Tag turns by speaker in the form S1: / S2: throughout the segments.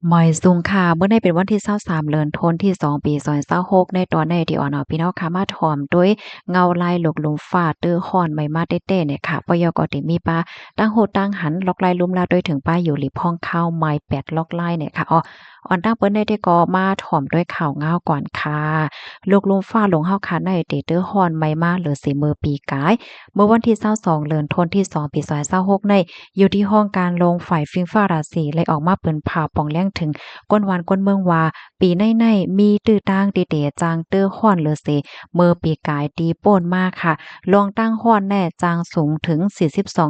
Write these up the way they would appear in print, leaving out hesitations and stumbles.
S1: หมอยซุงค่ะเมื่อในเป็นวันที่23เดือนธันวาคมที่2ปี2026ในตอนในที่อ่อนพี่น้องค่ะมาถ่อมด้วยเงาลายหลกหลุมฟ้าตื้อฮ้อนใหม่มาเต้ๆเนี่ยค่ะปยก็ติมีปลาตั้งโหดตั้งหันล็อกลายลุ่มลาด้วยถึงป้าอยู่หลีพ้องข้าวไม้8ล็อกลายเนี่ยค่ะอ่อนตั้งเปิ้นได้ที่ก็มาถ่อมด้วยข่าวเงาก่อนค่ะลกลุมฟ้าหลงเฮาค่ะในเตตื้อฮ้อนใหม่มาเหลือสิมือปีกายเมื่อวันที่22เดือนธันวาคมที่2ปี2026ในอยู่ที่ห้องการลงฝ่ายฟิงฟ้าราศีเลยออกมาเปิ้นผ่าป่องแล้งถึง ก้นวานก้นเมืองว่าปีในมีตื้อตั้งตีเตจางเตื้อฮ้อนเลอเสเมื่อปีกายตีโป้นมากค่ะลองตั้งฮ้อนแน่จางสูงถึง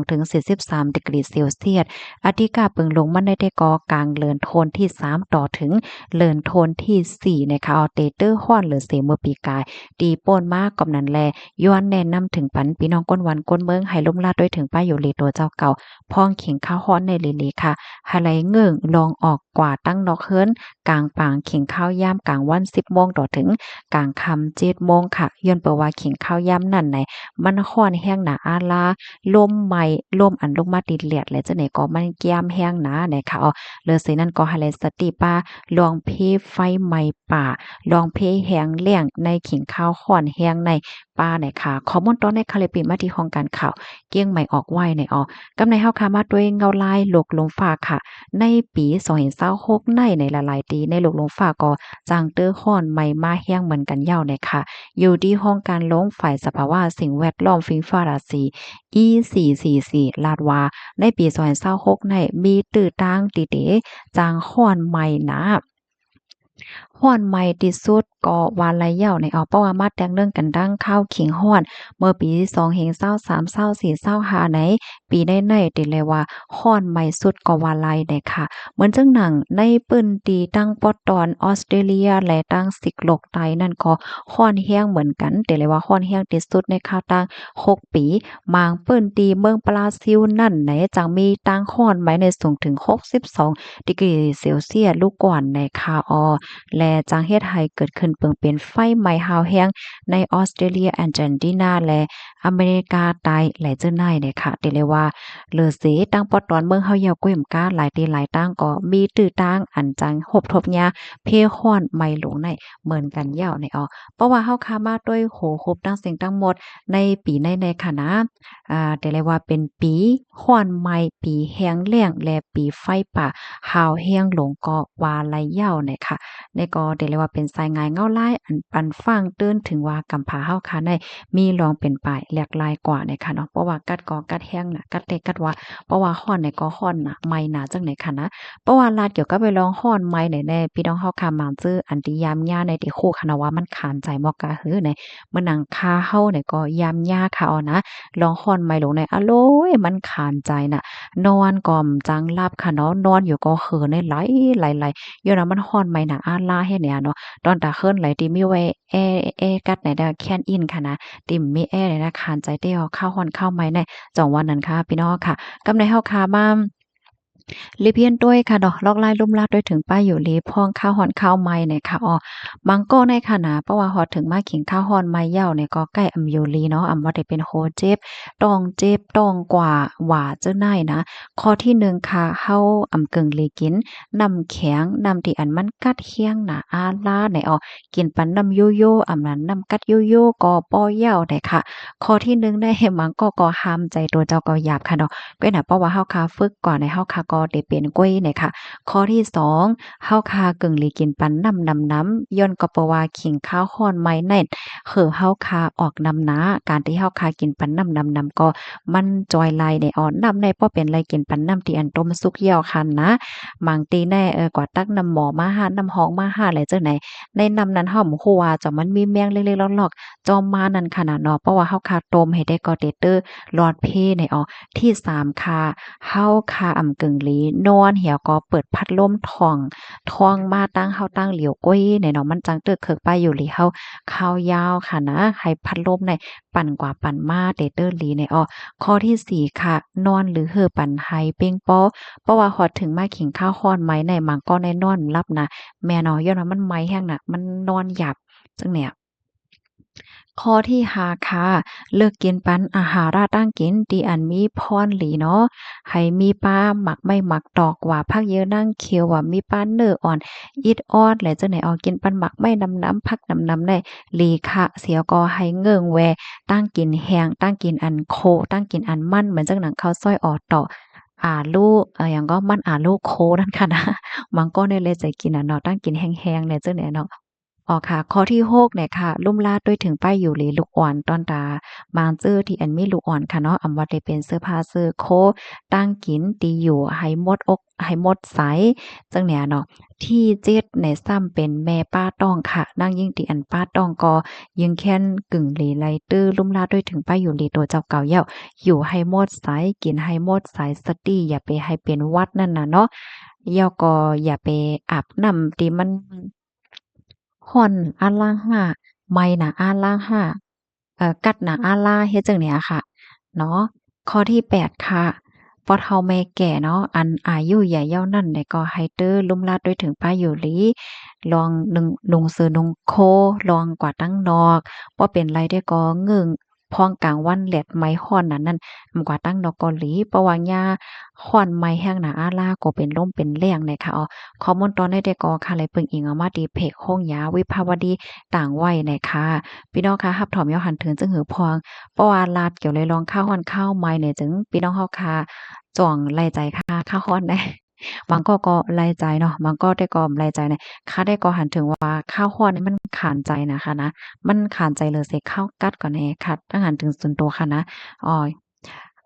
S1: 42-43 ดีกรีเซลเซียสอธิกาเปิงลงมันได้กอกลางเลินโทนที่3ต่อถึงเลินโทนที่4นะคะเอาเตเตอร์ฮ้อนเลอเสเมื่อปีกายตีโป้นมากกำนั้นแลย้อนแนะนำถึงปันพี่น้องก้นวันก้นเมืองให้ล่มลาดด้วยถึงป้าอยู่เลตัวเจ้าเก่าพ้องขิงข้าวฮ้อนในเลค่ะ หาไหลเงิ่งลองออกกว่าตั้งนอกเฮิรนกลางปางขิงข้าวยามกลางวัน10โมงต่อถึงกลางค่ำ7โมงค่ะย้อนเปิดว่าขิงข้าวยามนั่นไหนมันร้อนแห้งหนาอาลาลมใหม่ลมอันลงมาติดเลียดและจังได๋ก็มันแย้มแห้งหนานะคะเลอเสนั้นก็ให้ไหลสติป้าลองเพไฟไหม้ป่าลองเพแห้งแล้งในขิงข้าวร้อนแห้งในป่าไหนค่ะข้อมูลตอนในคาลิปิมาที่ห้องการข่าวเกี้ยงใหม่ออกไว้ในกำในเฮาค่ะมาด้วยเงาลายหลกลมฟ้าค่ะ ในปี2026ในหลายๆตีในโลกลมฟ้าก็จางเตื้อฮ้อนใหม่มาแห้งเหมือนกันยาวเลยค่ะอยู่ที่ห้องการลงฝ่ายสภาวะสิ่งแวดล้อมฟิงฟ้าราศี E444 ลาดว่าในปี2026ในมีตื้อตางติเตจางฮ้อนใหม่หนา ฮ้อนใหม่ที่สุดก็ว่าระยะในเพราะว่ามาแต่งเรื่องกันดังข้าวขิงฮ้อนเมื่อปี2023 24 25ในปีในๆติเลยว่าฮ้อนใหม่สุดก็ว่าไลได้ค่ะเหมือนจังหนังในปื้นตีตั้งปอดตอนออสเตรเลียและตั้งสิกโลกใต้นั่นก็ฮ้อนแรงเหมือนกันแต่เลยว่าฮ้อนแรงที่สุดในคราวตั้ง6ปีมางปื้นตีเมืองบราซิลนั่นไหนจังมีตั้งฮ้อนไหมในสูงถึง62ดีกรีเซลเซียสลูกกว่านในคาและจังเฮ็ดให้เกิดขึ้นเปิงเป็นไฟไหม้ฮาวแฮงในออสเตรเลียอาร์เจนตินาและอเมริกาใต้และเจ้าหนายเนี่ยค่ะได้เลยว่าเลอเสตั้งปอตอนเมืองเฮาเหยาก้วยมกาหลายตีหลายตั้งก็มีตื้อตั้งอันจังหบทบยาเพร้อนไหม้หลงในเหมือนกันยาวในเพราะว่าเฮาคามาด้วยโหครบทั้งสิ่งทั้งหมดในปีในค่ะนะได้เลยว่าเป็นปีร้อนไหม้ปีแห้งแล้งและปีไฟป่าฮาวแฮงหลงก็ว่าระยาวเนี่ยค่ะ ในก็ได้เรียกว่าเป็นสายงานเงาลายอันปันฟังตื่นถึงว่ากำผาเฮาค่ะในมีรองเป็นปลายหลากหลายกว่าเนี่ยค่ะเนาะเพราะว่ากัดก็กัดแห้งน่ะกัดเล็กกัดว่าเพราะว่าฮ้อนเนี่ยก็ฮ้อนน่ะไหม้หนาจังไหนค่ะนะเพราะว่าลาดเกี่ยวกับไปลองฮ้อนไหม้ไหนแน่พี่น้องเฮาค่ะหมางจื้ออันที่ยามย่าในที่คู่ค่ะนะว่ามันขานใจมอกกะหือในมื้อหนังคาเฮาเนี่ยก็ยามย่าค่ะนะลองฮ้อนไหม้ลงในอะโลยมันขานใจน่ะนอนก็จังหลับค่ะเนาะนอนอยู่ก็เขอในไหลๆ ย้อนว่ามันร้อนไหมน่ะอาล่าเฮ็ดเนี่ยเนาะตอนตาเคินไหลติมีไว้แอร์กัดไหนดาแคนอินค่ะนะติ่มมีแอร์เลยนะคานใจเต้อข้าวร้อนข้าวไหม้ในจังหวะนั้นค่ะพี่น้องค่ะกำในเฮาค่ะมา ลิเพียนด้วยค่ะดอกลอกลายลุ่มลาดด้วยถึงป้ายอยู่ลีพ้องข้าวหอนข้าวไม้เนี่ยค่ะมังก็ในค่ะนะเพราะว่าฮอดถึงมาขิงข้าวหอนไม้เหย้าเนี่ยก็ใกล้อำอยู่ลีเนาะว่าได้เป็นโคเจ็บต้องเจ็บต้องกว่าหว่าเจ้าหน้ายนะข้อที่หนึ่งค่ะเฮากึ่งลีกินน้ำแข็งน้ำที่อันมันกัดเคียงหนาอาลาเนี่ยกินปันน้ำโยโย่นั้นน้ำกัดโยโย่ก็ป้อเหย้าได้ค่ะข้อที่หนึ่งได้มังก็ห้ามใจตัวเจ้าก็หยาบค่ะเนาะ ก็น่ะเพราะว่าเฮาคาฝึกก่อนในเฮาคาก็ได้เป็นกล้วยเนี่ยค่ะข้อที่2เฮาคากึ่งหลีกินปันน้ำย้อนก็เพราะว่าขิงข้าวฮ้อนไหม้นั่นคือเฮาคาออกนำนาการที่เฮาคากินปันน้ำก็มันจอยลายในน้ำในบ่เป็นไรกินปันน้ำที่อันต้มสุกเหี่ยวคันนะบางตีแน่กว่าตักน้ำหม้อมาหาน้ำหองมาหาแล้วจังไหนในน้ำนั้นเฮาบ่ฮู้ว่าจะมันมีแมงเล็กๆลอกๆจอมมานั่นขนาดเนาะเพราะว่าเฮาคาต้มให้ได้ก็เตเตอร์หลอดเพในที่3ค่ะเฮาค่ะกึ่งหลีนอนเหี่ยวก็เปิดพัดลมท่องมาตั้งเฮาตั้งเหลียวก้อยเนี่ยเนาะมันจังตึกเคิกไปอยู่หลีเฮาข้าวยาวค่ะนะให้พัดลมเนี่ยปั่นกว่าปั่นมาเตเตอร์หลีเนี่ยข้อที่4ค่ะนอนหรือเห่อปั่นไห้เป้งป้อเพราะว่าฮอดถึงมาขิงข้าวฮ้อนไหมในมังก็แน่นอนหลับนะแม่เนาะย้อนว่ามันไหม้แฮงน่ะมันนอนหยับจังเนี่ย ข้อที่5ค่ะเลือกกินปันอาหาราตั้งกินที่อันมีพรหลีเนาะให้มีปลาหมักไม่หมักตอกว่าผักเยอะนั่งเคียวว่ามีปลาเนื้ออ่อนอิดออดและจังไหนเอากินปันหมักไม่น้ำๆผักน้ำๆได้หลีคะเสียก็ให้เงิงแวตั้งกินแห้งตั้งกินอันโคตั้งกินอันมันเหมือนจังหนังข้าวซอยออดต่อลูหยังก็มันลูโคนั่นค่ะนะมันก็ได้เลยใจกินอะเนาะตั้งกินแห้งๆแล้วจังได๋เนาะ อ๋อค่ะข้อที่6เนี่ยค่ะลุ่มลาดด้วยถึงป้ายอยู่หลีลูกอ่อนตอนตาบางจื้อที่อันมีลูกอ่อนค่ะเนาะอำว่าได้เป็นเสื้อผ้าเสื้อโคตั้งกินตีอยู่ให้หมดอกให้หมดไสจังเนี่ยเนาะที่7เนี่ยซ้ำเป็นแม่ป้าต้องค่ะนางยิ่งตีอันป้าต้องก็ยิงแค้นกึ่งหลีไหลตื้อลุ่มลาดด้วยถึงป้ายอยู่หลีตัวเจ้าเก่าเย้าอยู่ให้หมดไสกินให้หมดไสสติอย่าไปให้เป็นหวัดนั่นน่ะเนาะแล้วก็อย่าไปอาบน้ำที่มัน ฮ้อนอันละห้าไหม้น่ะอันละห้ากัดน่ะอันละเฮ็ดจั่งเนี้ยค่ะเนาะข้อที่8ค่ะพ่อเฒ่าแม่แก่เนาะอันอายุใหญ่ยาวนั้นเนี่ยก็ให้เด้อลุ่มลาด้วยถึงป้าอยู่หลีลองนุ่งเสื้อนุ่งโคลองกว่าตั้งนอกบ่เป็นไรเดะก็เงิ่งพองกลางวันแลดไหม้ร้อนนั้นกว่าตั้งนอกก็หลีเพราะว่าย่าร้อนไหม้แห้งน่ะอาลาก็เป็นลมเป็นแล้งเนี่ยค่ะข้อมูลตอนนี้ได้ก็ค่ะเลยเพิ่งอิงเอามาที่เพจโฮงหยาวิภาวดีต่างวัยน่ะค่ะพี่น้องคะรับถอมยอหันถึงจึงหือพวงเพราะว่าลาดเกี่ยวเลยลองข้าวฮ้อนข้าวใหม่เนี่ยจึงพี่น้องเฮาค่ะจ้องไล่ใจค่ะข้าวฮ้อนได้บางก็ไล่ใจเนาะบางก็ได้ก็ไล่ใจเนี่ยค่ะได้ก็หันถึงว่าข้าวฮ้อนนี่มันขานใจนะคะนะมันขานใจเลยเสข้าวกัดก่อนแน่ค่ะถ้าหันถึงส่วนตัวค่ะนะอ้อ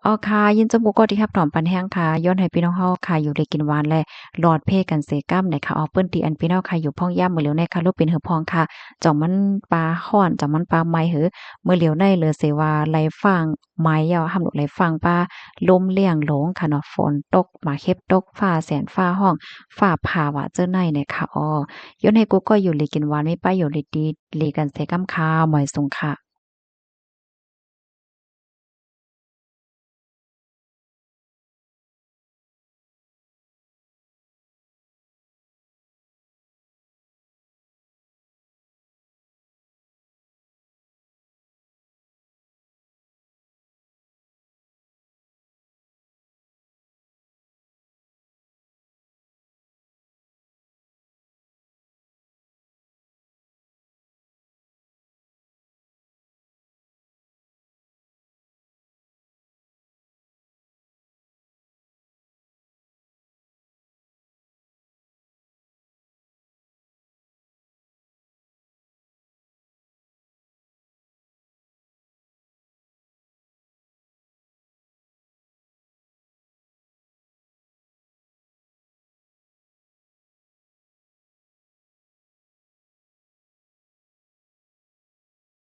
S1: อ๋อค่ะยินจมูกก็ที่รับถอมปันแห้งค่ะย้อนให้พี่น้องเฮาค่ะอยู่ได้กินหวานและหลอดเพกันเสกำในค่ะอ๋อเปิ้นที่อันพี่น้องค่ะอยู่พ้องย่ำมื้อเหลียวในค่ะลูกเป็นเหือพองค่ะจ่อมมันปลาฮ้อนจ่อมมันปลาไหม้หือมื้อเหลียวในเหลือเสว่าไหลฟางไหม้ยาวหำลูกไหลฟางปลาลมเลี่ยงหลงค่ะเนาะฝนตกหมาเข็บตกฟ้าแสนฟ้าร้องฟ้าผ่าว่าเจ้อในเนี่ยค่ะอ้อย้อนให้กูก็อยู่หลีกินหวานมีประโยชน์หลีดีหลีกันเสกำค่ะหมอยสุงค่ะ